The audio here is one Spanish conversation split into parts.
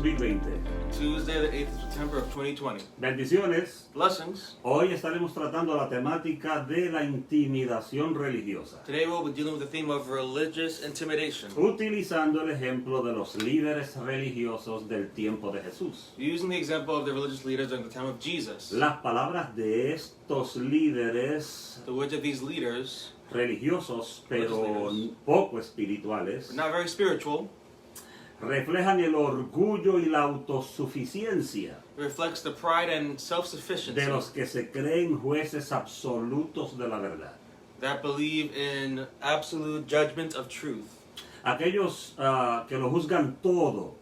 2020. Tuesday, the 8th of September of 2020. Bendiciones. Blessings. Hoy estaremos tratando la temática de la intimidación religiosa, Today we'll be dealing with the theme of religious intimidation, utilizando el ejemplo de los líderes religiosos del tiempo de Jesús. using the example of the religious leaders during the time of Jesus. Las palabras de estos líderes The words of these leaders, religiosos, pero Religious poco espirituales, not very spiritual, reflejan el orgullo y la autosuficiencia reflects the pride and self-sufficiency de los que se creen jueces absolutos de la verdad. that believe in absolute judgment of truth. Aquellos que lo juzgan todo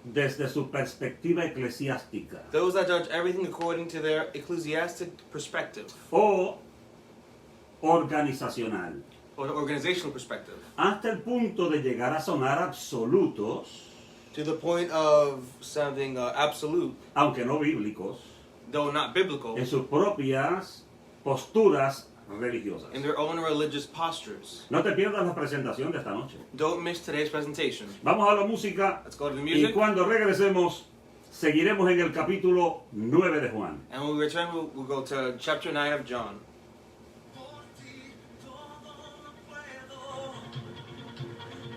desde su perspectiva eclesiástica Those that judge everything according to their ecclesiastic perspective o organizacional, or the organizational perspective, hasta el punto de llegar a sonar absolutos, to the point of sounding absolute, aunque no bíblicos, though not biblical, en sus propias posturas religiosas. in their own religious postures. No te pierdas la presentación de esta noche. Don't miss today's presentation. Vamos a la música Let's go to the y music. cuando regresemos seguiremos en el capítulo 9 de Juan. And when we return, we'll go to chapter 9 of John.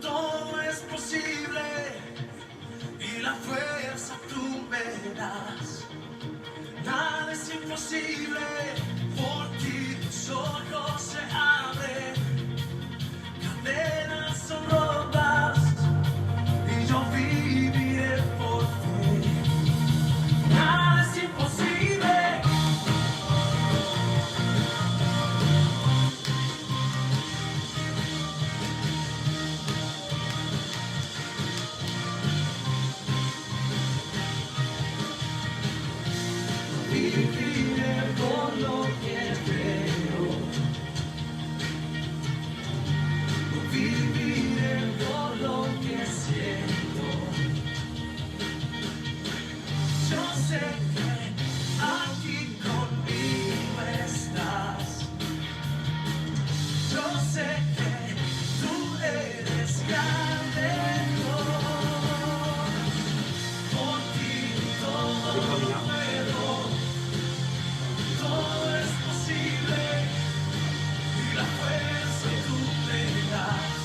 Todo es posible y la fuerza tú me das. Nada es imposible, por ti tus ojos se abren, cadenas son rotas y yo viviré por fe. Nada es imposible. Viviré por lo que creo. Viviré por lo que siento. Yo sé que aquí conmigo estás. Yo sé que tú eres grande. Por ti todo lo puedo. Todo es posible y la fuerza tú me das.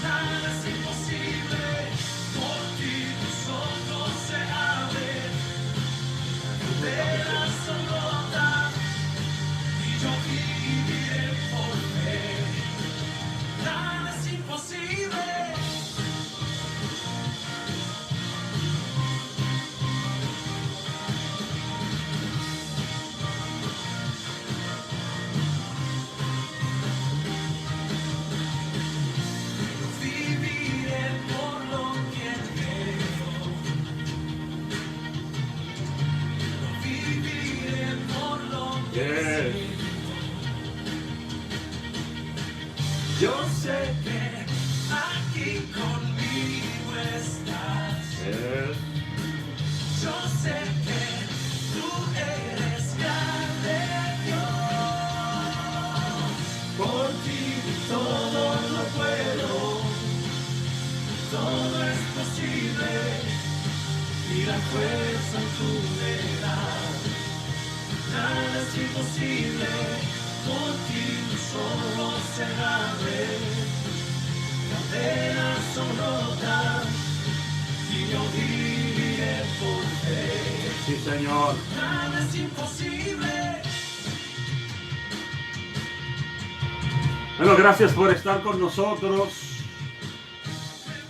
Nada es imposible, por ti tus ojos se abren, cadenas son rotas y yo viviré por fe. Nada es imposible. Viviré por lo que creo. Viviré por lo que Yes. siento. Yo sé que aquí conmigo estás. Yo sé que tú eres grande, Dios. Por ti todo lo puedo, todo es posible y la fuerza tú me das. Nada es imposible, por ti tus ojos se abren, cadenas son rotas y yo viviré por fe. Sí, Señor. Nada es imposible. Bueno, gracias por estar con nosotros.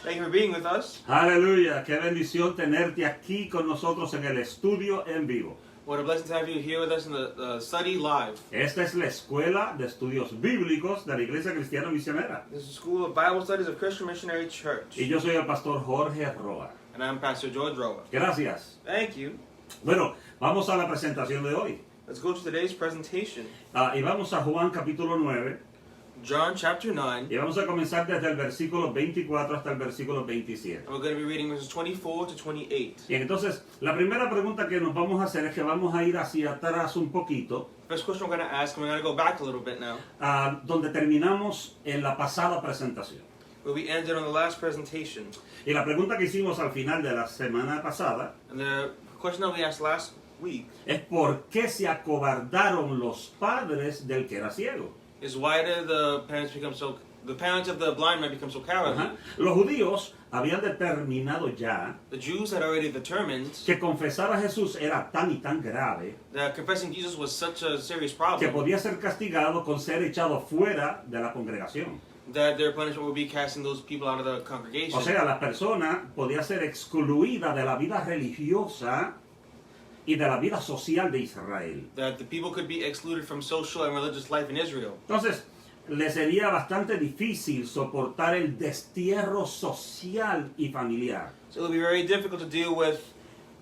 Thank you for being with us. Aleluya, qué bendición tenerte aquí con nosotros en el estudio en vivo. What a blessing to have you here with us in the study live. Esta es la Escuela de Estudios Bíblicos de la Iglesia Cristiana Misionera. This is the School of Bible Studies of Christian Missionary Church. Y yo soy el pastor Jorge Roa. And I'm Pastor George Roa. Gracias. Thank you. Bueno, vamos a la presentación de hoy. Let's go to today's presentation. Y vamos a Juan capítulo 9. John chapter 9. Y vamos a comenzar desde el versículo 24 hasta el versículo 27. And we're going to be reading verses 24 to 28. Bien, entonces, la primera pregunta que nos vamos a hacer es que vamos a ir hacia atrás un poquito, First question we're going to ask, and we're going to go back a little bit now. donde terminamos en la pasada presentación. where we ended on the last presentation. Y la pregunta que hicimos al final de la semana pasada And the question that we asked last week es por qué se acobardaron los padres del que era ciego. is why did the parents of the blind man become so cowardly? Ajá. Los judíos habían determinado ya The Jews had already determined que confesar a Jesús era tan y tan grave that confessing Jesus was such a serious que problem podía ser castigado con ser echado fuera de la congregación. that their punishment would be casting those people out of the congregation. O sea, la persona podía ser excluida de la vida religiosa y de la vida social de Israel. That the people could be excluded from social and religious life in Israel. Entonces, le sería bastante difícil soportar el destierro social y familiar. So it would be very difficult to deal with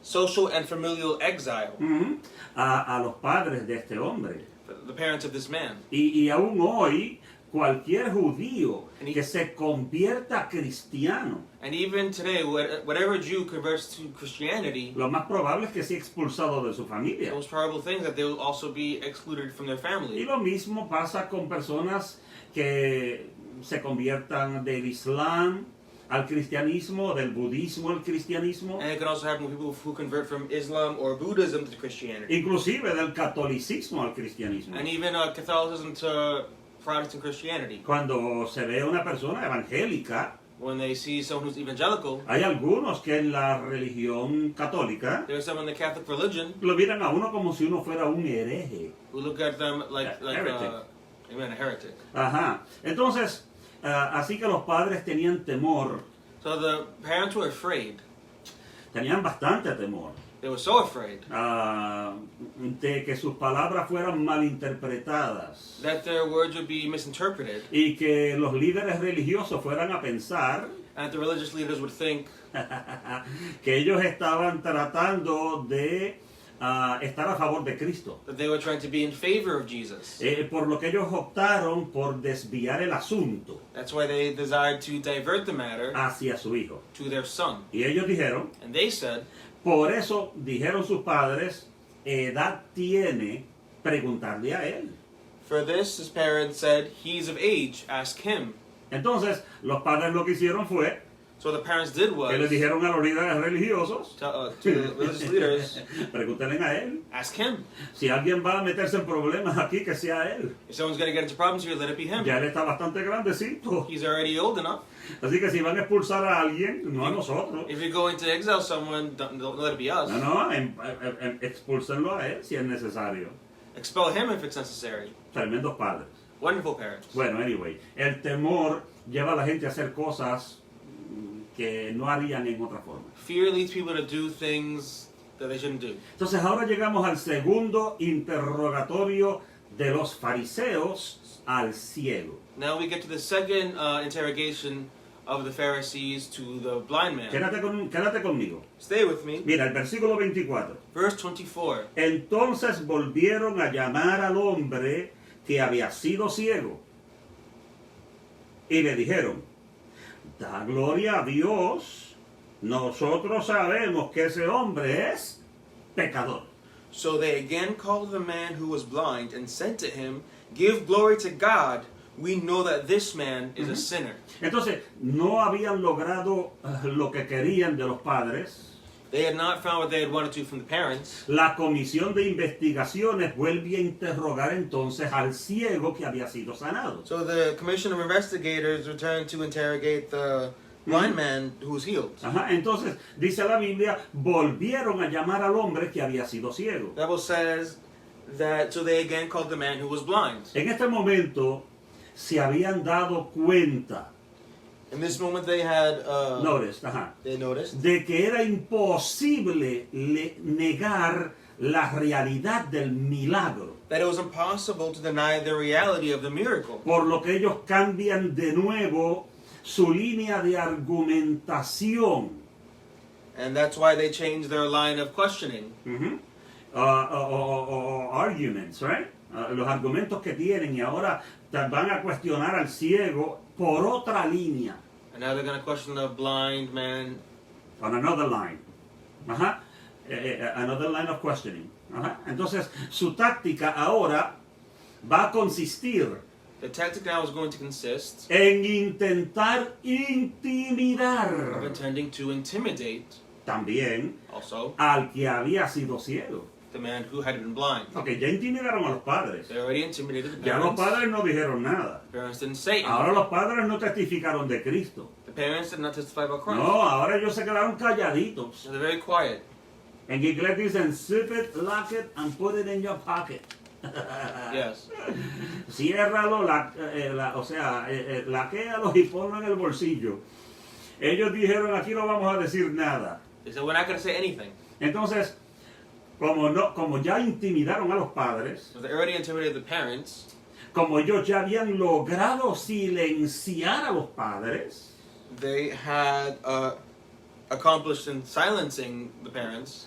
social and familial exile. Ujú. A los padres de este hombre. The parents of this man. Y aún hoy, cualquier judío que se convierta cristiano, And even today, whatever Jew converts to Christianity, lo más probable es que sea expulsado de su the familia. most probable thing is that they will also be excluded from their Y family. lo mismo pasa con personas que se conviertan del Islam al cristianismo, del budismo al cristianismo, And it can also happen with people who convert from Islam or Buddhism to Christianity. inclusive del catolicismo al cristianismo. And even Catholicism to Protestant Christianity. Cuando se ve una persona evangélica, When they see someone who's evangelical, hay algunos que en la religión católica there's someone in the Catholic religion lo miran a uno como si uno fuera un hereje. who look at them like Heretic. a heretic. Ajá. Entonces, así que los padres tenían temor, So the parents were afraid. tenían bastante temor They were so afraid de que sus palabras fueran malinterpretadas that their words would be misinterpreted, y que los líderes religiosos fueran a pensar and the religious leaders would think que ellos estaban tratando de estar a favor de Cristo. that they were trying to be in favor of Jesus. Por lo que ellos optaron por desviar el asunto That's why they desired to divert the matter hacia su hijo. to their son. Y ellos dijeron, And they said, por eso dijeron sus padres, edad tiene preguntarle a él. for this, his parents said, he's of age, ask him. Entonces, los padres lo que hicieron fue So what the parents did que le was, dijeron a los líderes religiosos, to the religious leaders, pregúntenle a él. ask him. Si alguien va a meterse en problemas aquí, que sea él. If someone's going to get into problems here, let it be him. Ya él está bastante grandecito. He's already old enough. Así que si van a expulsar a alguien, no a nosotros. If you're going to exile someone, don't let it be us. No, expúlsenlo a él si es necesario. Expel him if it's necessary. Tremendos padres. Wonderful parents. Bueno, anyway, el temor lleva a la gente a hacer cosas que no harían en otra forma. Fear leads people to do things that they shouldn't do. Entonces ahora llegamos al segundo interrogatorio de los fariseos al ciego. Now we get to the second interrogation of the Pharisees to the blind man. Quédate conmigo. Stay with me. Mira, el versículo 24. Verse 24. Entonces volvieron a llamar al hombre que había sido ciego y le dijeron, da gloria a Dios, nosotros sabemos que ese hombre es pecador. So they again called the man who was blind and said to him, give glory to God. We know that this man is a sinner. Entonces, no habían logrado lo que querían de los padres. They had not found what they had wanted to from the parents. La comisión de investigaciones vuelve a interrogar entonces al ciego que había sido sanado. So the commission of investigators returned to interrogate the blind man who was healed. Ajá, entonces, dice la Biblia, volvieron a llamar al hombre que había sido ciego. The Bible says that, so they again called the man who was blind. En este momento se habían dado cuenta, In this moment they had, they noticed de que era imposible negar la realidad del milagro. that it was impossible to deny the reality of the miracle. Por lo que ellos cambian de nuevo su línea de argumentación. And that's why they changed their line of questioning. Arguments, right? Los argumentos que tienen y ahora van a cuestionar al ciego por otra línea. And now they're going to question the blind man On another line. Ajá. Another line of questioning. Ajá. Entonces, su táctica ahora va a consistir The tactic now is going to consist en intentar of intimidar intending to intimidate también also al que había sido ciego. the man who had been blind. Ok, ya intimidaron a los padres. They already intimidated the Ya los parents. padres no dijeron nada. The parents didn't say Ahora anything. los padres no testificaron de Cristo. The parents did not testify about Christ. No, ahora ellos se quedaron calladitos. So they're very quiet. En inglés dicen, zip it, lock it, and put it in your pocket. Yes. Ciérralo, laquéalo y ponlo en el bolsillo. Ellos dijeron, aquí no vamos a decir nada. They said, we're not going to say anything. Entonces, como ya intimidaron a los padres, So they already intimidated the parents. como ellos ya habían logrado silenciar a los padres, They had accomplished in silencing the parents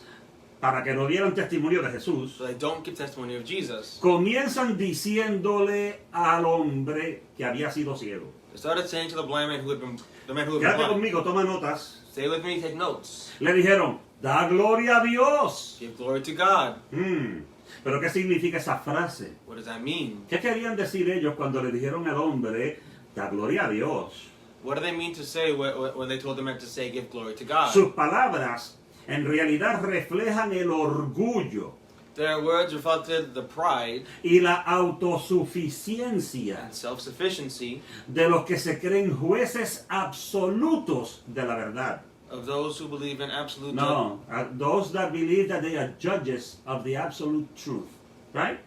para que no dieran testimonio de Jesús, so they don't give testimony of Jesus. comienzan diciéndole al hombre que había sido ciego. They started saying to the blind man who had been Quédate blind. conmigo, toma notas. Stay with me, take notes. Le dijeron, da gloria a Dios. Give glory to God. Pero ¿qué significa esa frase? What does that mean? ¿Qué querían decir ellos cuando le dijeron al hombre, da gloria a Dios? What do they mean to say when they told the man to say, give glory to God? Sus palabras en realidad reflejan el orgullo Their words reflected the pride y la autosuficiencia and self-sufficiency de los que se creen jueces absolutos de la verdad. of those who believe in absolute No, those that believe that they are judges of the absolute truth. Right?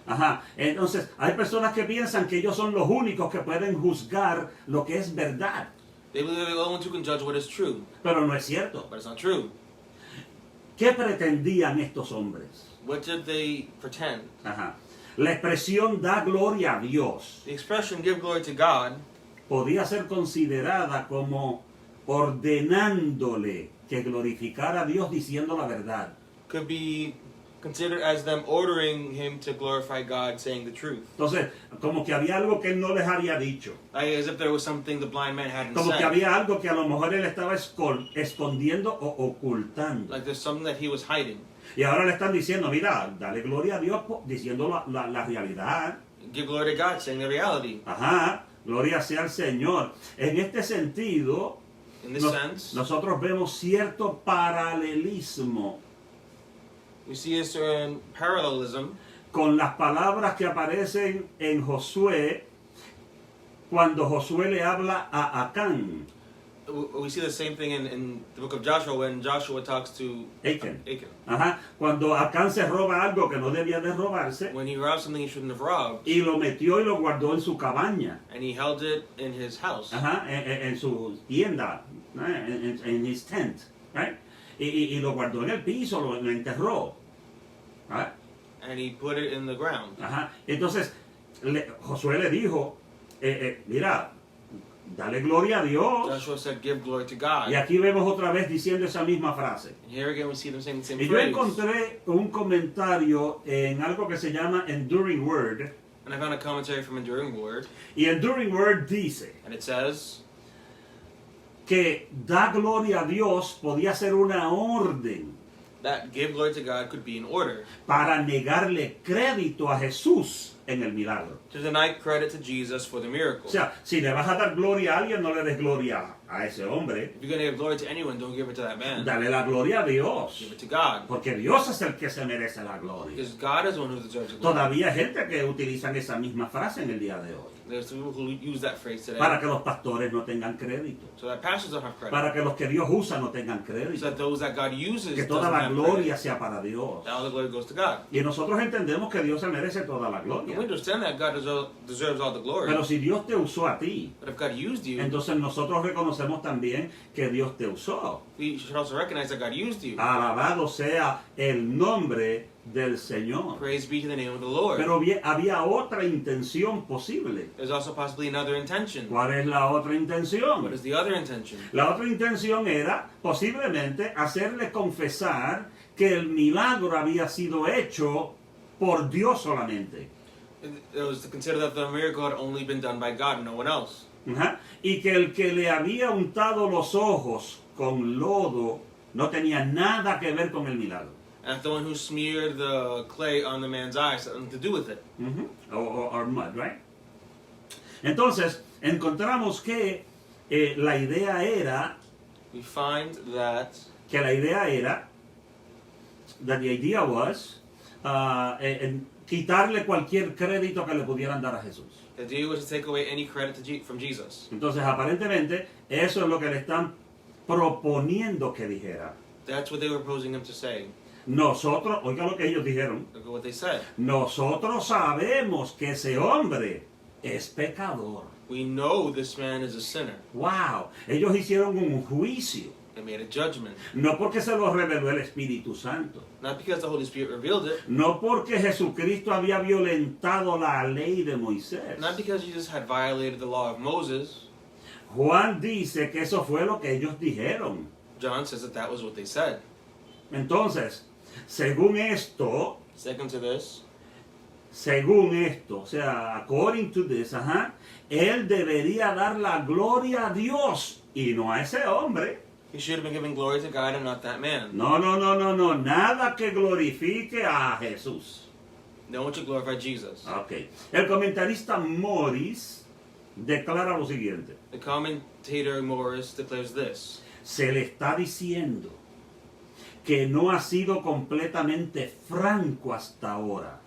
Ajá. Entonces, hay personas que piensan que ellos son los únicos que pueden juzgar lo que es verdad. They believe they're the only ones who can judge what is true, Pero no es cierto. but it's not true. ¿Qué pretendían estos hombres? What did they pretend? Ajá. La expresión da gloria a Dios The expression give glory to God podía ser considerada como ordenándole que glorificara a Dios diciendo la verdad. could be considered as them ordering him to glorify God, saying the truth. Entonces, como que había algo que él no les había dicho. Like as if there was something the blind man hadn't Como que said. había algo que a lo mejor él estaba escondiendo o ocultando. Like there's something that he was hiding. Y ahora le están diciendo, mira, dale gloria a Dios diciendo la realidad. Give glory to God, saying the reality. Ajá, gloria sea al Señor. En este sentido, In this sense, nosotros vemos cierto paralelismo we see a certain parallelism con las palabras que aparecen en Josué cuando Josué le habla a Acán. we see the same thing in the book of Joshua when Joshua talks to Achan. Achan. Ajá, cuando Acán se roba algo que no debía de robarse When he robbed something he shouldn't have robbed, y lo metió y lo guardó en su cabaña, and he held it in his house. ajá, en su tienda, en his tent, right? Y lo guardó en el piso, lo enterró. ¿Right? And he put it in the ground. Ajá. Entonces, Josué le dijo, mira, dale gloria a Dios. Joshua said, give glory to God. Y aquí vemos otra vez diciendo esa misma frase. And here again we see them saying the same Y yo phrase. encontré un comentario en algo que se llama Enduring Word. And I found a commentary from Enduring Word, Y Enduring Word dice and it says que da gloria a Dios podía ser una orden that give glory to God could be in order. para negarle crédito a Jesús en el milagro. To deny credit to Jesus for the miracle. O sea, si le vas a dar gloria a alguien, no le des gloria a ese hombre. If you're going to give glory to anyone, don't give it to that man. Dale la gloria a Dios. Give it to God. Porque Dios es el que se merece la gloria. Because God is the one who deserves the glory. Todavía hay gente que utilizan esa misma frase en el día de hoy. There's people who use that phrase today. Para que los pastores no tengan crédito. So that pastors don't have credit. Para que los que Dios usa no tengan So crédito. that those that God uses Que doesn't toda la have gloria credit. sea para Dios. That all the glory goes to God. Y nosotros entendemos que Dios se merece toda la And we gloria. understand that God deserves all the glory. Pero si Dios te usó a ti, But if God used you, entonces nosotros reconocemos también que Dios te usó. we should also recognize that God used you. Alabado sea el nombre del Señor. Praise be to the name of the Lord. Pero había otra intención posible. There's also possibly another intention. ¿Cuál es la otra What intención? is the other intention? La otra intención era posiblemente hacerle confesar que el milagro había sido hecho por Dios solamente. It was to consider that the miracle had only been done by God and no one else. Ajá. Y que el que le había untado los ojos con lodo no tenía nada que ver con el milagro. And the one who smeared the clay on the man's eyes had nothing to do with it. Or mud, right? Entonces, encontramos que la idea era, We find that that the idea was, quitarle cualquier crédito que le pudieran dar a Jesús. the idea was to take away any credit from Jesus. Entonces, aparentemente, eso es lo que le están proponiendo que dijera. That's what they were proposing him to say. Nosotros, oiga lo que ellos dijeron, Look at what they said. nosotros sabemos que ese hombre es pecador. We know this man is a sinner. Wow, ellos hicieron un juicio, They made a judgment. no porque se lo reveló el Espíritu Santo, Not because the Holy Spirit revealed it. no porque Jesucristo había violentado la ley de Moisés. Not because Jesus had violated the law of Moses. Juan dice que eso fue lo que ellos dijeron. John says that that was what they said. Entonces, según esto, Second to this, o sea, according to this, él debería dar la gloria a Dios y no a ese hombre. he should have been giving glory to God and not that man. No, nada que glorifique a Jesús. They want to glorify Jesus. Ok. El comentarista Morris declara lo siguiente. The commentator Morris declares this. Se le está diciendo que no ha sido completamente franco hasta ahora,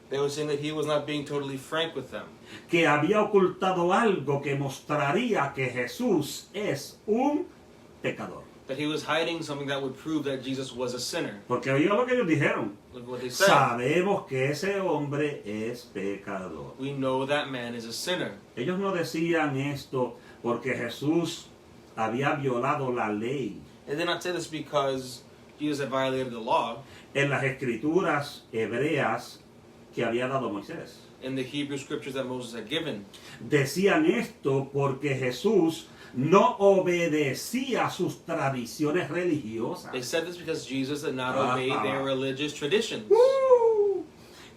They were saying that he was not being totally frank with them. que había ocultado algo que mostraría que Jesús es un pecador. That he was hiding something that would prove that Jesus was a sinner. Porque oiga lo que ellos dijeron. Look at what they said. Sabemos que ese hombre es pecador. We know that man is a sinner. Ellos no decían esto porque Jesús había violado la ley. They did not say this because Jesus had violated the law En las escrituras hebreas que había dado Moisés. in the Hebrew scriptures that Moses had given. Decían esto porque Jesús no obedecía sus tradiciones religiosas. They said this because Jesus did not Ah, obey ah. their religious traditions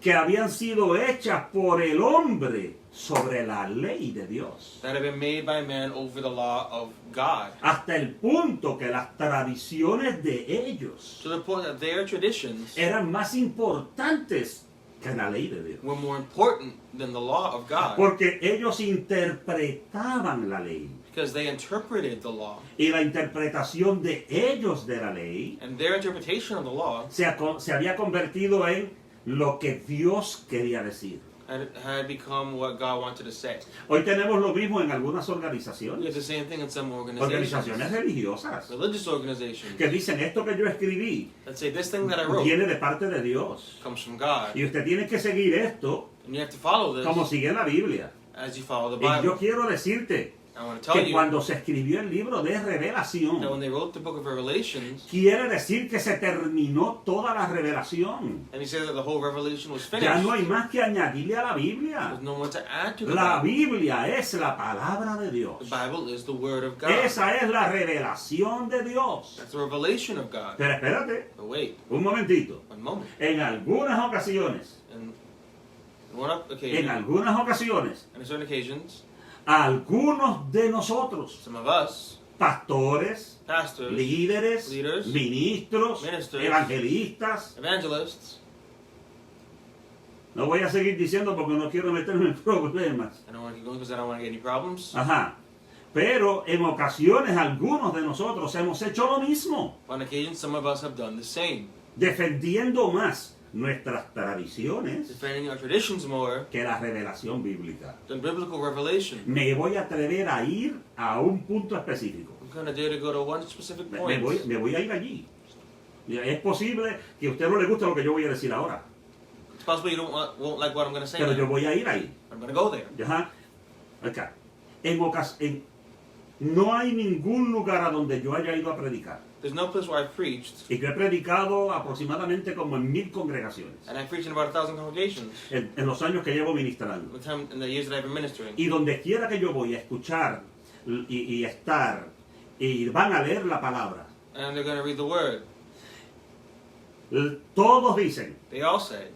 Que habían sido hechas por el hombre sobre la ley de Dios. that had been made by man over the law of God. Hasta el punto que las tradiciones de ellos To the point that their traditions eran más importantes que la ley de Dios. were more important than the law of God Porque ellos interpretaban la ley. because they interpreted the law. Y la interpretación de ellos de la ley And their interpretation of the law se había convertido en lo que Dios quería decir. had become what God wanted to say. Hoy tenemos lo mismo en algunas We have organizaciones. the same thing in some Organizaciones organizations. religiosas. Religious organizations Que dicen esto que yo escribí that say this thing that I wrote viene de parte de Dios. comes from God. Y usted tiene que seguir esto And you have to follow this como sigue la Biblia. as you follow the Y yo Bible. quiero decirte I want to tell que you cuando se escribió el libro de that when revelación, they wrote the book of Revelations, quiere decir que se terminó toda la revelación. and he said that the whole revelation was Ya finished, no hay más que añadirle a la Biblia. there's no more to add to the La Bible. Biblia es la palabra de The Dios. Bible is the word of God. Esa es la revelación de Dios. That's the revelation of God. Pero espérate, But wait, un momentito. one moment. En algunas ocasiones, And on one en occasion, algunas ocasiones, on certain occasions, algunos de nosotros, some of us, pastores, pastors, líderes, leaders, ministros, ministers, evangelistas, evangelists, no voy a seguir diciendo porque no quiero meterme en problemas. I don't want to keep going because I don't want to get any problems. Ajá. Pero en ocasiones algunos de nosotros hemos hecho lo mismo, On occasion, some of us have done the same, defendiendo más nuestras tradiciones defending our traditions more que la revelación bíblica. than biblical revelation. Me voy a atrever a ir a un punto específico. I'm going to dare to go to one specific Me point. me voy a ir allí. Es posible que a usted no le guste lo que yo voy a decir ahora, It's possible you won't like what I'm going to say pero yo now. voy a ir ahí. I'm going to go there. Ajá. Acá. No hay ningún lugar a donde yo haya ido a predicar. There's no place where I've preached, Y yo he predicado aproximadamente como en 1000 congregaciones and I've preached in about 1,000 congregations en los años que llevo ministrando. in the years that I've been ministering. Y donde quiera que yo voy a escuchar y estar, y van a leer la palabra, And they're going to read the word. todos dicen, They all say,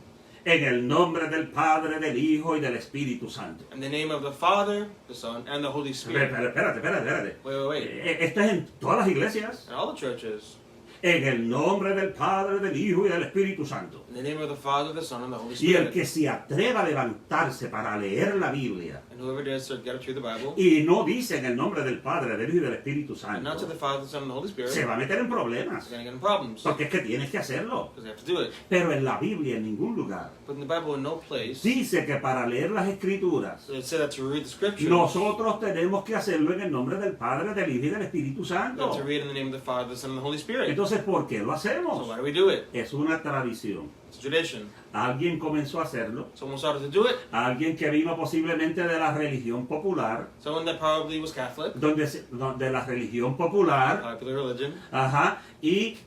en el nombre del Padre, del Hijo y del Espíritu Santo. in the name of the Father, the Son, and the Holy Spirit. Espérate. Wait. Esto es en todas las iglesias. In all the churches. En el nombre del Padre, del Hijo y del Espíritu Santo. In the name of the Father, the Son, and the Holy Y el Spirit. que se atreva a levantarse para leer la Biblia And whoever dares to get up through the Bible, y no dice en el nombre del Padre, del Hijo y del Espíritu and not to the Santo, Father, the Son, and the Holy Spirit, se va a meter en problemas. they're going to get in problems. Porque es que tienes que hacerlo. Because they have to do it. Pero en la Biblia, en ningún lugar, But in the Bible, in no place, dice que para leer las Escrituras, it said that to read the Scriptures, nosotros tenemos que hacerlo en el nombre del Padre, del Hijo y del Espíritu we have Santo. to read in the name of the Father, the Son, and the Holy Spirit. Entonces, ¿por qué lo So hacemos? why do we do it? Es una tradición. It's a tradition. Alguien comenzó a hacerlo. Someone started to do it. Alguien que vino posiblemente de la religión popular, Someone that probably was Catholic, de la religión popular, popular religion, ajá, y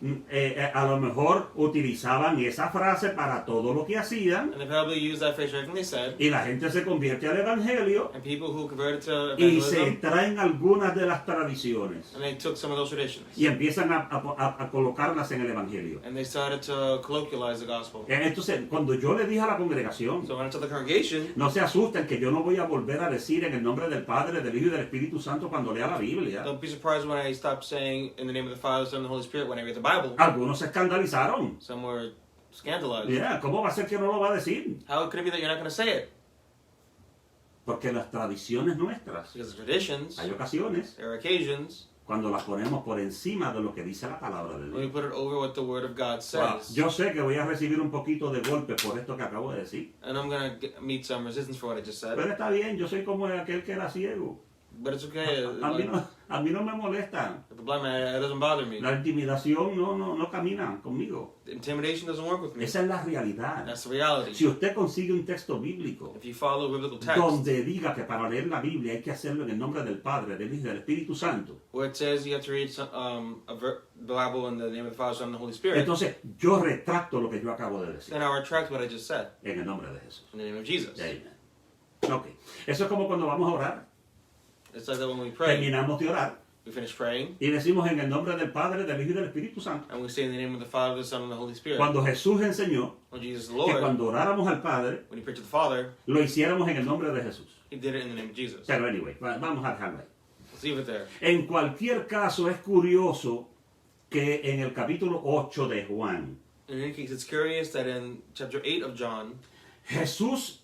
a lo mejor utilizaban esa frase para todo lo que hacían, and they probably used that phrase for everything they said. y la gente se convierte al evangelio And people who converted to y se evangelism, traen algunas de las tradiciones and they took some of those traditions, y empiezan a colocarlas en el evangelio. and they started to colloquialize the gospel. Entonces, cuando yo le dije a la congregación, So when I told the congregation, no se asusten que yo no voy a volver a decir en el nombre del Padre, del Hijo y del Espíritu Santo cuando lea la Biblia. don't be surprised when I stop saying in the name of the Father, Son, and the Holy Spirit when I read the Bible. Algunos se escandalizaron. Some were scandalized. Yeah, ¿cómo va a ser que no lo va a decir? How could it be that you're not going to say it? Porque las tradiciones nuestras, Because the traditions, hay ocasiones there are occasions cuando las ponemos por encima de lo que dice la palabra de when we Dios. put it over what the Word of God Wow, says. yo sé que voy a recibir un poquito de golpe por esto que acabo de decir. And I'm going to meet some resistance for what I just said. Pero está bien, yo soy como aquel que era ciego. But it's okay. A mí no me molesta. The blind man, it doesn't bother me. La intimidación no camina conmigo. Intimidation doesn't work with me. Esa es la realidad. That's the reality. Si usted consigue un texto bíblico If you follow biblical text, donde diga que para leer la Biblia hay que hacerlo en el nombre del Padre, del Hijo y del Espíritu Santo, where it says you have to read the Bible in the name of the Father, Son, and the Holy Spirit, entonces yo retracto lo que yo acabo de decir then I retract what I just said en el nombre de Jesús. in the name of Jesus. Amen. Ok. Eso es como cuando vamos a orar. It's like that when we pray, Terminamos de orar we finish praying, y decimos en el nombre del Padre, del Hijo y del Espíritu Santo. and we say in the name of the Father, the Son, and the Holy Spirit. Cuando Jesús enseñó When Jesus the que Lord, cuando oráramos al Padre, when he prayed to the Father, lo hiciéramos en el nombre de Jesús. he did it in the name of Jesus. Pero anyway, vamos a dejarlo ahí. Let's leave it there. En cualquier caso, es curioso que en el capítulo 8 de Juan, In any case, it's curious that in chapter 8 of John, Jesús,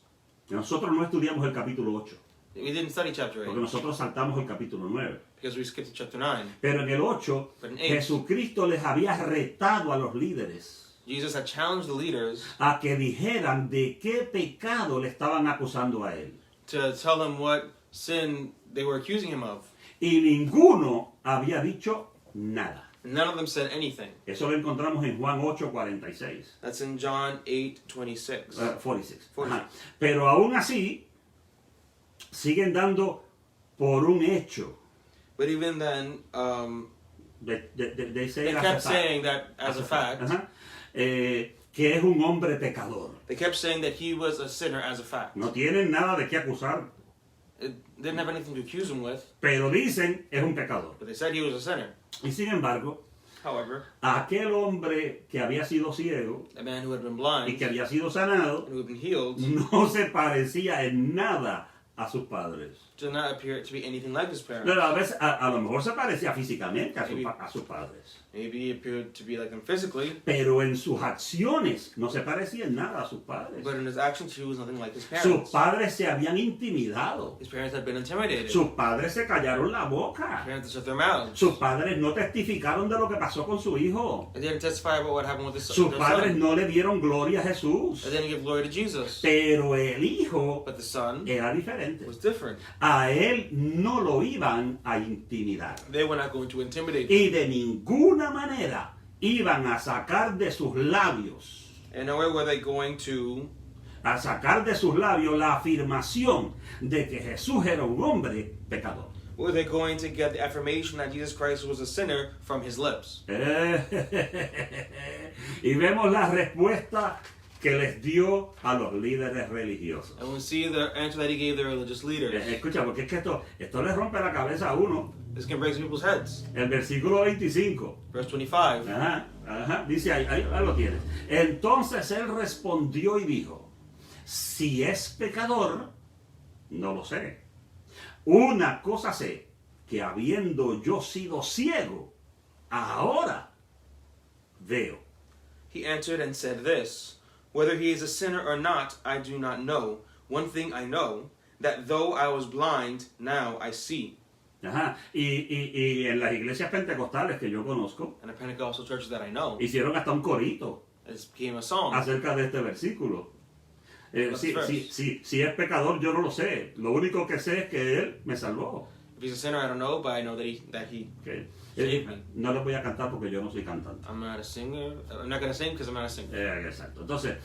nosotros no estudiamos el capítulo 8, we didn't study chapter 8 porque nosotros saltamos el capítulo 9. because we skipped to chapter 9. Pero en el 8, But in 8, Jesucristo les había retado a los líderes Jesus had challenged the leaders a que dijeran de qué pecado le estaban acusando a él. to tell them what sin they were accusing him of. Y ninguno había dicho nada. None of them said anything. Eso lo encontramos en Juan 8:46. That's in John 8:26. 46. 46. Ajá. Pero aún así, siguen dando por un hecho. But even then, They say they it as kept a fact. saying that as a fact. Ajá. Que es un hombre pecador. They kept saying that he was a sinner as a fact. No tienen nada de qué acusar, It didn't have anything to accuse him with, pero dicen es un pecador. but they said he was a sinner. Y sin embargo, However, aquel hombre que había sido ciego a man who had been y blind que había sido sanado and who had been healed no se parecía en nada a sus padres. did not appear to be anything like his parents. Pero a veces, a lo mejor se parecía físicamente a sus padres. Maybe he appeared to be like them physically, Pero en sus acciones no se parecía en nada a sus padres. but in his actions he was nothing like his Sus parents. padres se habían intimidado. His parents had been intimidated. Sus padres se callaron la His boca. parents shut their mouths. Sus padres no testificaron de lo que pasó con su hijo. They didn't testify about what happened with Sus their padres son. no le dieron gloria a Jesús. They didn't give glory to Jesus. Pero el hijo But the son era diferente. was different. A él no lo iban a intimidar. They were not going to intimidate him. Y de ninguna manera iban a sacar de sus labios, And nowhere were they going to a sacar de sus labios la afirmación de que Jesús era un hombre pecador. were they going to get the affirmation that Jesus Christ was a sinner from his lips. Y vemos la respuesta que les dio a los líderes religiosos. And we see the answer that he gave the religious leaders. Escucha, porque es que esto le rompe la cabeza a uno. This can break people's heads. El versículo 25. Verse 25. Dice ahí lo tienes. Entonces él respondió y dijo, si es pecador, no lo sé. Una cosa sé, que habiendo yo sido ciego, ahora veo. He answered and said this, Whether he is a sinner or not, I do not know. One thing I know, that though I was blind, now I see. Ajá. Y en las iglesias pentecostales que yo conozco, And the Pentecostal churches that I know, hicieron hasta un corito it became a song. acerca de este versículo. What's the verse? Si es pecador, yo no lo sé. Lo único que sé es que Él me salvó. If he's a sinner, I don't know, but I know that he Okay. Save me. No les voy a cantar porque yo no soy cantante. I'm not a singer. I'm not going to sing because I'm not a singer. Exacto. Entonces,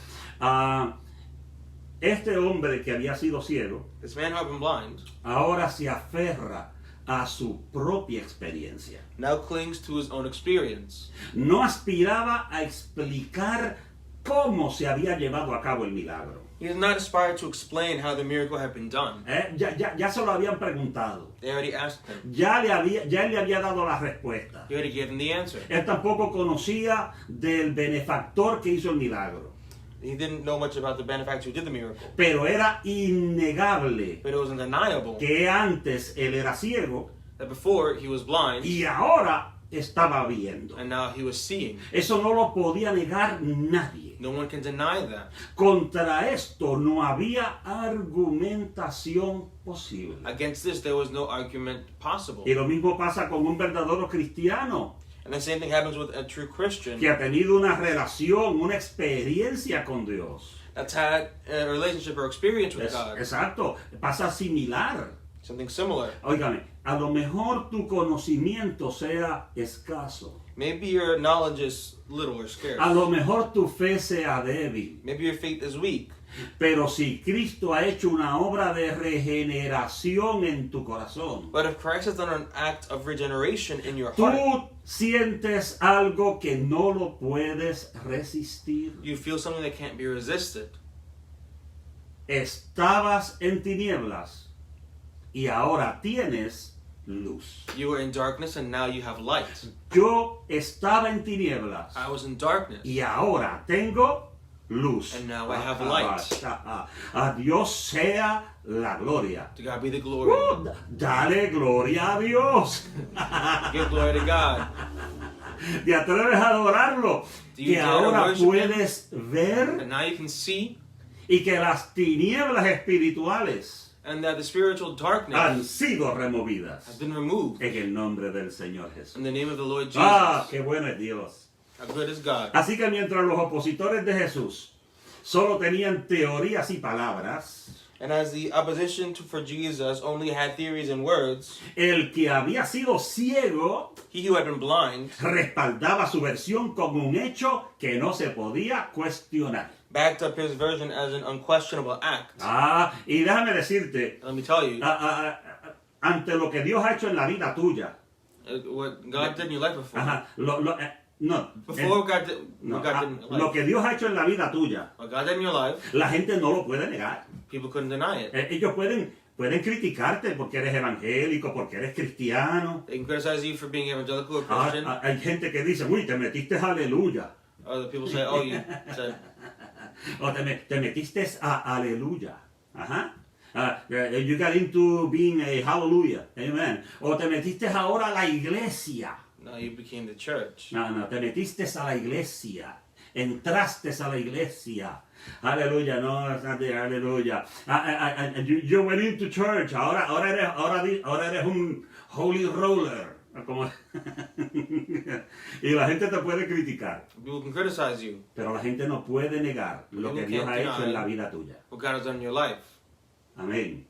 este hombre que había sido ciego, This man who had been blind ahora se aferra a su propia experiencia. now clings to his own experience. No aspiraba a explicar cómo se había llevado a cabo el milagro. He does not aspire to explain how the miracle had been done. Ya se lo habían preguntado. They already asked him. Ya él le había dado la respuesta. He already gave them the answer. Él tampoco conocía del benefactor que hizo el milagro. He didn't know much about the benefactor who did the miracle. Pero era innegable But it was undeniable que antes él era ciego that before he was blind y ahora estaba viendo. and now he was seeing. Eso no lo podía negar nadie. No one can deny that. Contra esto no había argumentación posible. Against this, there was no argument possible. Y lo mismo pasa con un verdadero cristiano And the same thing happens with a true Christian que ha tenido una relación, una experiencia con Dios. that's had a relationship or experience with God. Exacto, pasa similar. Something similar. Óigame, a lo mejor tu conocimiento sea escaso. Maybe your knowledge is little or scarce. A lo mejor tu fe sea débil. Maybe your faith is weak. Pero si Cristo ha hecho una obra de regeneración en tu corazón, But if Christ has done an act of regeneration in your tú heart, sientes algo que no lo puedes resistir. you feel something that can't be resisted. Estabas en tinieblas y ahora tienes luz. You were in darkness and now you have light. Yo estaba en tinieblas I was in darkness. y ahora tengo luz. And now I have light. A Dios sea la gloria. To God be the glory. Dale gloria a Dios. Give glory to God. ¿Te atreves a adorarlo? Do you Que dare to ahora worship him? puedes ver And now you can see, y que las tinieblas espirituales and that the spiritual darkness han sido has removidas been removed en el nombre del Señor Jesús. in the name of the Lord Jesus. Qué bueno es Dios. How good is God? Así que mientras los opositores de Jesús solo tenían teorías y palabras, And as the opposition for Jesus only had theories and words, el que había sido ciego he who had been blind respaldaba su versión como un hecho que no se podía cuestionar. backed up his version as an unquestionable act. Y déjame decirte, Let me tell you, ante lo que Dios ha hecho en la vida tuya, what God did in your life before. before God did, what God did in your lo life. que Dios ha hecho en la vida tuya, What God did in your life, la gente no lo puede negar. people couldn't deny it. Ellos pueden criticarte porque eres evangélico, porque eres cristiano. They can criticize you for being evangelical or Christian. Hay gente que dice, uy, te metiste aleluya. Other people say, oh, you said, O te metiste a aleluya. Ajá. You got into being a hallelujah. Amen. O te metiste ahora a la iglesia. no, you became the church. No, te metiste a la iglesia. Entraste a la iglesia. Aleluya, no, aleluya. You went into church. Ahora eres un holy roller. Como y la gente te puede criticar, People can criticize you, pero la gente no puede negar lo que Dios ha hecho en la vida tuya. what God has done in your life. Amén.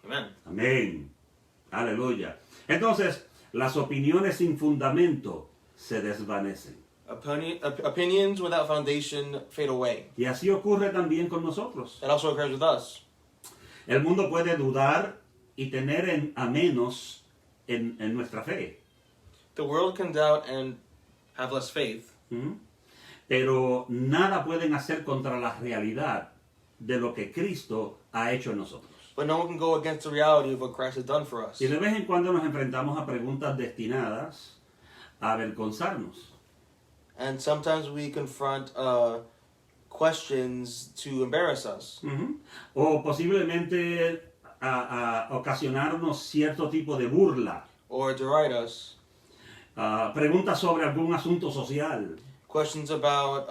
Amen. Amén. Aleluya. Entonces, las opiniones sin fundamento se desvanecen. Opinions without foundation fade away. Y así ocurre también con nosotros. That also occurs with us. El mundo puede dudar y tener a menos en nuestra fe. The world can doubt and have less faith, Pero nada pueden hacer contra la realidad de lo que Cristo ha hecho en nosotros. but no one can go against the reality of what Christ has done for us. Y de vez en cuando nos enfrentamos a preguntas destinadas a avergonzarnos. And sometimes we confront questions to embarrass us, O posiblemente a ocasionarnos cierto tipo de burla. or deride us. Preguntas sobre algún asunto social. questions about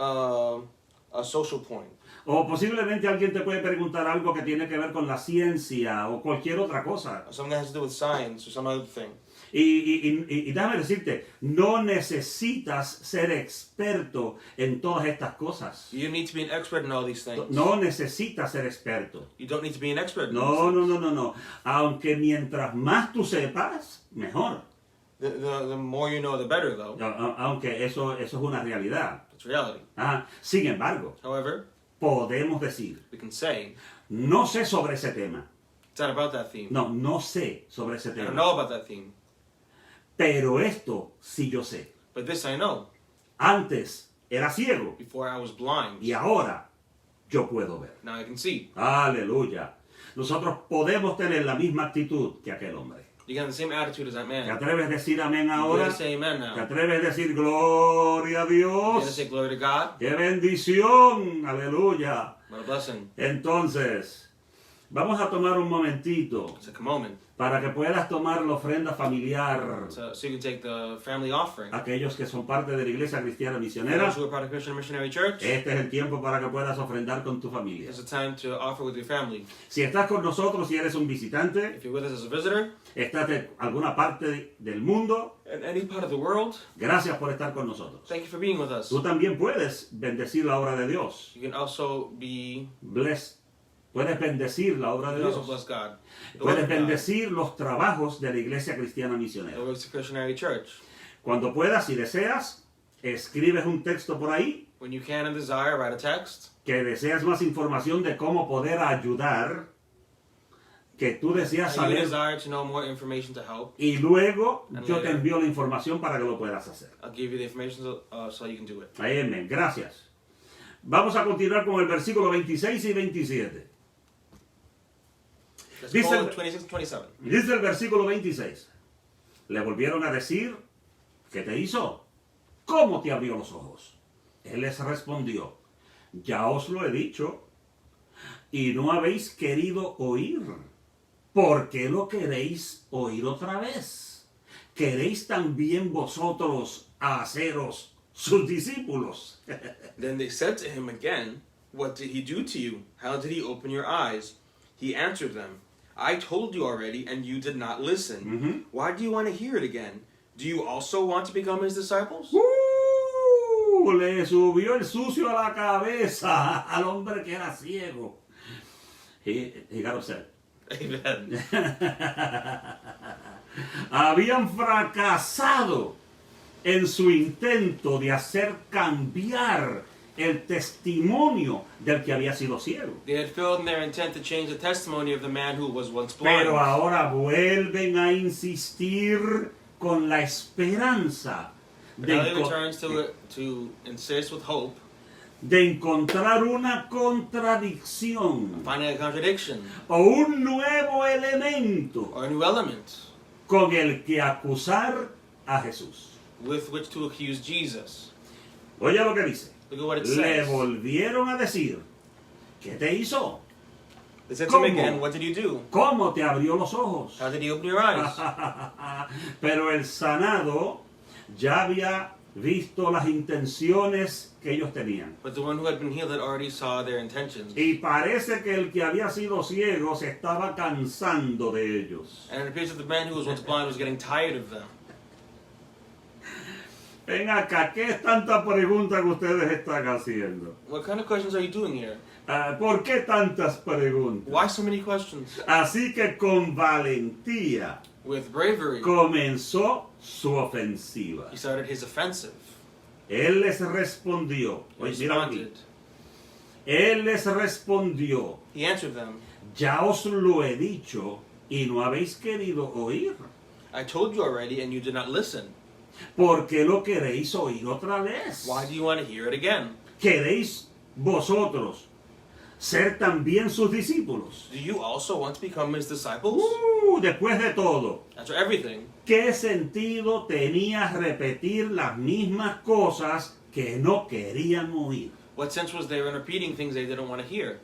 a social point. O posiblemente alguien te puede preguntar algo que tiene que ver con la ciencia o cualquier otra cosa. Or something that has to do with science or some other thing. Y déjame decirte, no necesitas ser experto en todas estas cosas. You need to be an expert in all these things. No necesitas ser experto. You don't need to be an expert in No, these no, no, no, no. Aunque mientras más tú sepas, mejor. things. The more you know, the better, though. Aunque eso es una realidad. It's reality. Sin embargo, However, podemos decir, we can say, no sé sobre ese tema. it's not about that theme. No sé sobre ese I don't tema. know about that theme. Pero esto sí yo sé. But this I know. Antes era ciego Before I was blind. y ahora yo puedo ver. Now I can see. Aleluya. Nosotros podemos tener la misma actitud que aquel hombre. You can have the same attitude as that ¿Te man. atreves a decir amén You ahora? gotta say amen ¿Te now. atreves a decir gloria a You gotta Dios? say glory to God. ¡Qué bendición! Aleluya. What a blessing. Entonces, vamos a tomar un momentito Let's take a moment. para que puedas tomar la ofrenda familiar. So you can take the family offering. Aquellos que son parte de la Iglesia Cristiana Misionera, Those who are part of Christian Missionary Church, este es el tiempo para que puedas ofrendar con tu familia. it's a time to offer with your family. Si estás con nosotros y eres un visitante, If you're with us as a visitor, estás de alguna parte del mundo, in any part of the world, gracias por estar con nosotros. thank you for being with us. Tú también puedes bendecir la obra de Dios. You can also be, Puedes bendecir la obra you de can also bless Dios. God. The word Puedes of God, bendecir los trabajos de la Iglesia Cristiana Misionera. the works of Missionary Church. Cuando puedas y deseas, escribes un texto por ahí When you can and desire, write a text. que deseas más información de cómo poder ayudar, que tú deseas You saber, desire to know more information to help. y luego And yo te later. envío la información para que lo puedas hacer. I'll give you the information so you can do it. Amén, gracias. Vamos a continuar con el versículo 26 y 27. Let's Dice go el- 26 and 27. Dice el versículo 26. Le volvieron a decir, ¿qué te hizo? ¿Cómo te abrió los ojos? Él les respondió, ya os lo he dicho, y no habéis querido oír. ¿Por qué lo queréis oír otra vez? ¿Queréis también vosotros haceros sus discípulos? Then they said to him again, What did he do to you? How did he open your eyes? He answered them, I told you already, and you did not listen. Mhm. Why do you want to hear it again? Do you also want to become his disciples? Le subió el sucio a la cabeza al hombre que era ciego. He got upset. Amen. Habían fracasado en su intento de hacer cambiar el testimonio del que había sido ciego. They had failed in their intent to change the testimony of the man who was once blind. Pero ahora vuelven a insistir con la esperanza But now he de, returns to insist with hope, de encontrar una contradicción finding a contradiction o un nuevo elemento or a new element con el que acusar a Jesús. with which to accuse Jesus. Oye lo que dice. Look at what it Le says. volvieron a decir, ¿qué te hizo? They said to him ¿Cómo? again, What did you do? ¿Cómo te abrió los ojos? How did he open your eyes? Pero el sanado ya había visto las intenciones que ellos tenían. But the one who had been healed had already saw their intentions. Y parece que el que había sido ciego se estaba cansando de ellos. And it appears that the man who was once blind was getting tired of them. Ven acá, ¿qué es tanta pregunta que ustedes están haciendo? What kind of questions are you doing here? ¿Por qué tantas preguntas? Why so many questions? Así que con valentía With bravery, comenzó su ofensiva. he started his offensive. Él les respondió. He Oye, mira aquí. responded. Él les respondió, He answered them, ya os lo he dicho y no habéis querido oír. I told you already and you did not listen. ¿Por qué lo queréis oír otra vez? Why do you want to hear it again? ¿Queréis vosotros ser también sus discípulos? Do you also want to become his disciples? Después de todo, After everything, ¿qué sentido tenía repetir las mismas cosas que no querían oír? what sense was there in repeating things they didn't want to hear?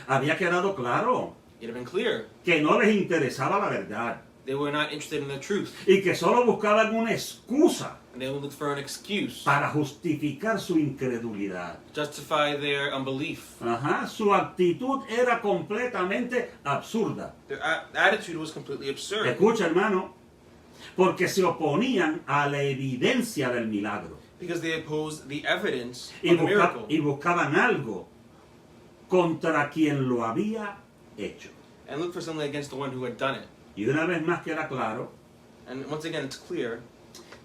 Había quedado claro It had been clear. que no les interesaba la verdad They were not interested in the truth. y que solo buscaban una excusa And they looked for an excuse para justificar su incredulidad. to justify their unbelief. Ajá, su actitud era completamente absurda. Their attitude was completely absurd Escucha, hermano, porque se oponían a la evidencia del milagro because they opposed the evidence y, of the miracle y buscaban algo contra quien lo había hecho. and looked for something against the one who had done it. Y una vez más queda claro And once again, it's clear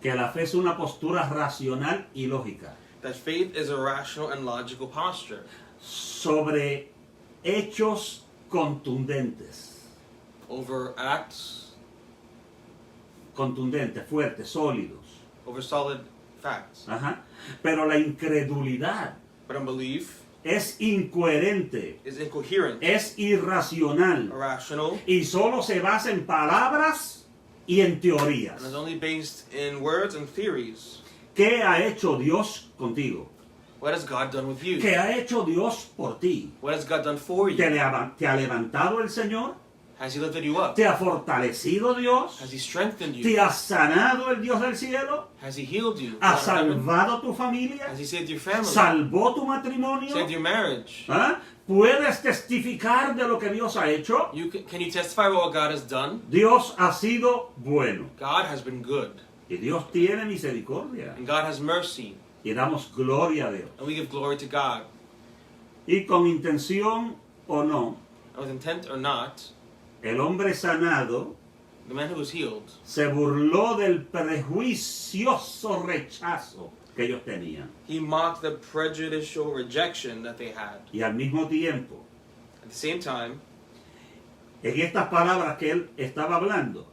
que la fe es una postura racional y lógica that faith is a rational and logical posture sobre hechos contundentes, over acts, fuertes, sólidos. over solid facts. Ajá. Pero la incredulidad But unbelief es incoherente, is incoherent, es irracional irrational, y solo se basa en palabras y en and teorías. is only based in words and theories. ¿Qué ha hecho Dios contigo? What has God done with you? ¿Qué ha hecho Dios por ti? What has God done for you? ¿Te ha levantado el Señor? Has He lifted you up? ¿Te ha fortalecido Dios? Has He strengthened ¿Te you? ha sanado el Dios del cielo? Has He healed you? ¿Ha God of heaven? salvado tu familia? Has He saved your family? ¿Salvó tu matrimonio? Saved your marriage? ¿Ah? ¿Puedes testificar de lo que Dios ha hecho? Can you testify about what God has done? Dios ha sido bueno God has been good, y Dios tiene misericordia and God has mercy, y damos gloria a Dios. and we give glory to God. Y con intención o no, And with intent or not, el hombre sanado the man who was healed se burló del prejuicioso rechazo que ellos tenían. he mocked the prejudicial rejection that they had. Y al mismo tiempo, At the same time, en estas palabras que él estaba hablando,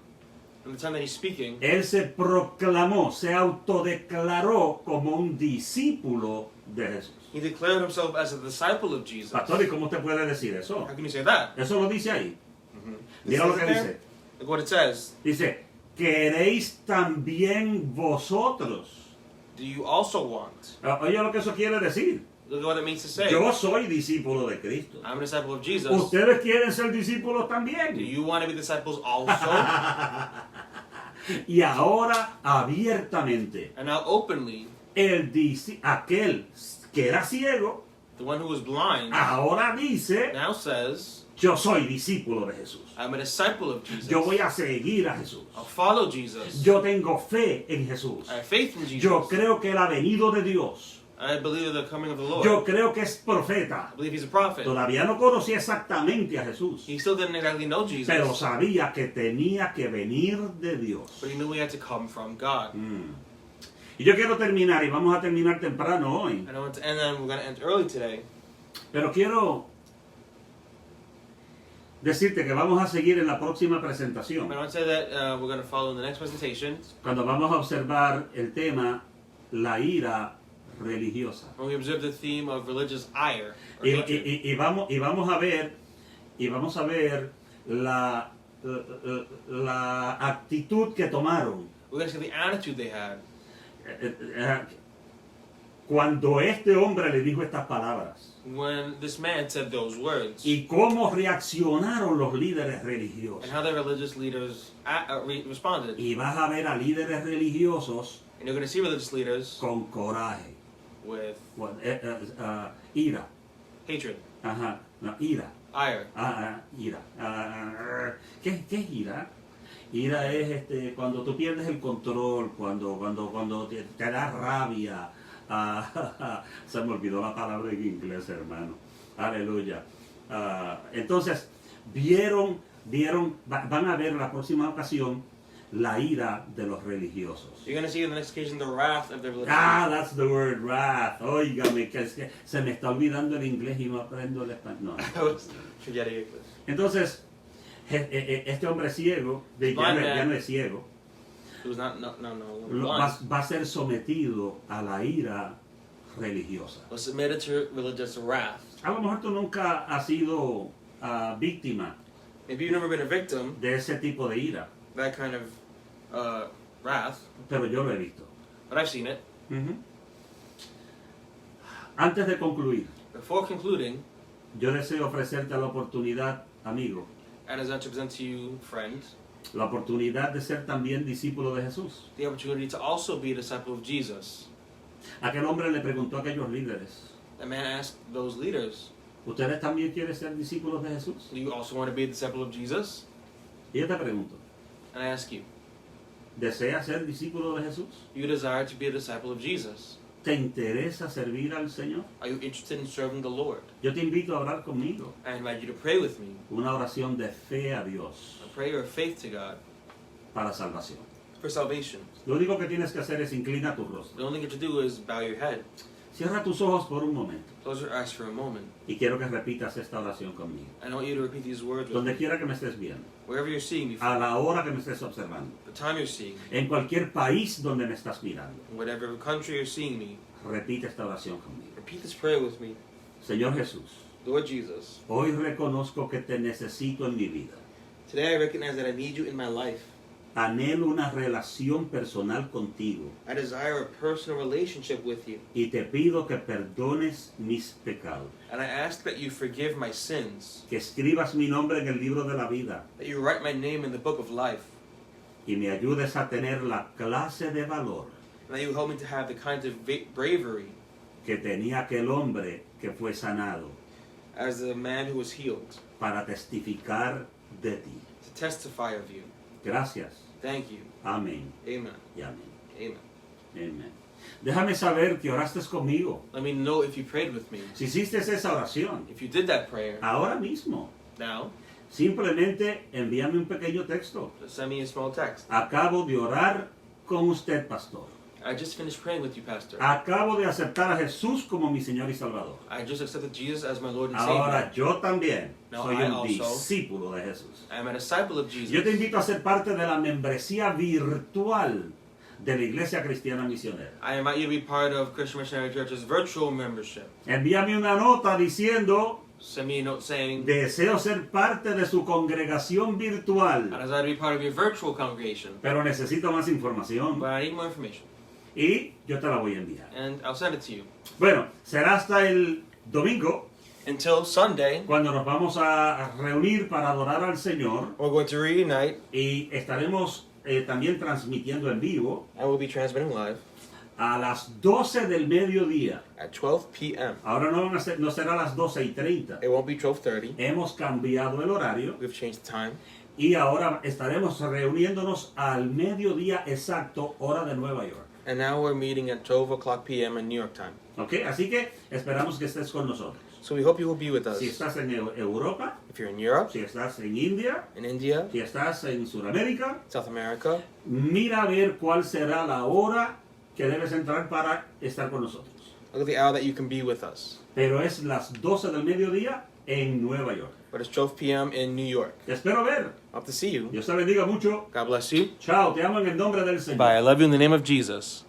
in the time that he's speaking, él se proclamó, se autodeclaró como un discípulo de Jesús. he declared himself as a disciple of Jesus. Pastor, ¿y cómo usted puede decir eso? How can you say that? Eso lo dice ahí. It Mira lo says que it there. dice. Look what it says. Dice, ¿queréis también vosotros? Do you also want? Oye lo que eso quiere decir. Look at what it means to say. Yo soy discípulo de Cristo. I'm a disciple of Jesus. ¿Ustedes quieren ser discípulos Do también? you want to be disciples also? Y ahora abiertamente, And now openly, aquel que era ciego, the one who was blind ahora dice, now says, yo soy discípulo de Jesús. I'm a disciple of Jesus. Yo voy a seguir a Jesús. I'll follow Jesus. Yo tengo fe en Jesús. I have faith in Jesus. Yo creo que él ha venido de Dios. I believe in the coming of the Lord. Yo creo que es profeta. I believe he's a prophet. Todavía no conocía exactamente a Jesús, He still didn't exactly know Jesus, pero sabía que tenía que venir de Dios. but he knew he had to come from God. Y yo quiero terminar, y vamos a terminar temprano hoy, And I want to end, and we're going to end early today. pero quiero decirte que vamos a seguir en la próxima presentación, But I want to say that we're going to follow in the next presentation cuando vamos a observar el tema, la ira religiosa. when we observe the theme of religious ire or Y, hatred. y vamos a ver la actitud que tomaron We're going to see the attitude they had cuando este hombre le dijo estas palabras when this man said those words, y cómo reaccionaron los líderes religiosos. and how the religious leaders responded. Y vas a ver a líderes religiosos And you're going to see religious leaders con coraje, with ira, hatred, ajá, no, ira, ire. ira. ¿Qué es ira? Ira es cuando tú pierdes el control, cuando te da rabia. Se me olvidó la palabra en inglés, hermano. Aleluya. Entonces, van a ver la próxima ocasión la ira de los religiosos. You're going to see in the next occasion the wrath of the religious That's the word, wrath. Óigame, que es que se me está olvidando el inglés y no aprendo el español. No. I was forgetting English. Entonces, este hombre ciego, ya no es ciego, Who was not va a ser sometido a la ira religiosa. was submitted to religious wrath. A lo mejor tú nunca has sido víctima Maybe you've never been a victim, de ese tipo de ira, that kind of wrath, pero yo lo he visto. but I've seen it. Ujú. Antes de concluir, Before concluding, yo deseo ofrecerte la oportunidad, amigo, and as I to present to you, friend, la oportunidad de ser también discípulo de Jesús. the opportunity to also be a disciple of Jesus. Aquel hombre le preguntó a aquellos líderes, That man asked those leaders, ¿ustedes también quieren ser discípulos de Jesús? do you also want to be a disciple of Jesus? Y yo te pregunto, And I ask you, ¿deseas ser discípulo de Jesús? do you desire to be a disciple of Jesus? ¿Te interesa servir al Señor? Are you interested in serving the Lord? Yo te invito a orar conmigo, I invite you to pray with me, una oración de fe a Dios a prayer of faith to God para salvación. for salvation. Lo único que tienes que hacer es inclina tu rostro. The only thing you have to do is bow your head, Cierra tus ojos por un momento close your eyes for a moment. y quiero que repitas esta oración conmigo. I want you to repeat these words with Donde me. quiera que me estés viendo, Wherever you're seeing me a from, la hora que me estés observando, the time you're seeing me, en cualquier país donde me estás mirando, in whatever country you're seeing me, repite esta oración conmigo. repeat this prayer with me. Señor Jesús, Lord Jesus, hoy reconozco que te necesito en mi vida. today I recognize that I need you in my life. Anhelo una relación personal contigo I desire a personal relationship with you. y te pido que perdones mis pecados, And I ask that you forgive my sins, que escribas mi nombre en el libro de la vida that you write my name in the book of life, y me ayudes a tener la clase de valor and that you help me to have the kind of bravery que tenía aquel hombre que fue sanado as the man who was healed, para testificar de ti. to testify of you. Gracias. Thank you. Amén Amen. y amén. Amen. Amén. Déjame saber que oraste conmigo. Let me know if you prayed with me. Si hiciste esa oración, If you did that prayer, ahora mismo, now, simplemente envíame un pequeño texto. just send me a small text. Acabo de orar con usted, pastor. I just finished praying with you, Pastor. Acabo de aceptar a Jesús como mi Señor y Salvador. I just accepted Jesus as my Lord and Ahora Savior. yo también Now soy I un also- discípulo de Jesús. I am a disciple of Yo te Jesus. invito a ser parte de la membresía virtual de la Iglesia Cristiana Misionera. I invite you to be part of Christian Missionary Church's virtual membership. Envíame una nota diciendo, Send me a note saying, deseo ser parte de su congregación I virtual, desire to be part of your virtual congregation, pero necesito más información but I need more information. y yo te la voy a enviar. And I'll send it to you. Bueno, será hasta el domingo Until Sunday, cuando nos vamos a reunir para adorar al Señor we're going to reunite, y estaremos también transmitiendo en vivo and we'll be transmitting live a las 12 del mediodía. at 12 p.m. Ahora no será a las 12:30. It won't be 12:30. Hemos cambiado el horario We've changed the time. y ahora estaremos reuniéndonos al mediodía exacto, hora de Nueva York. And now we're meeting at 12 o'clock p.m. in New York time. ¿Ok? Así que esperamos que estés con nosotros. So we hope you will be with us. Si estás en Europa, If you're in Europe, si estás en India, in India, si estás en Sudamérica, South America, mira a ver cuál será la hora que debes entrar para estar con nosotros. look at the hour that you can be with us. Pero es las 12 del mediodía en Nueva York. But it's 12 p.m. in New York. Te espero ver. Hope to see you. Dios te bendiga mucho. God bless you. Chao, te amo en el nombre del Señor. Bye. I love you in the name of Jesus.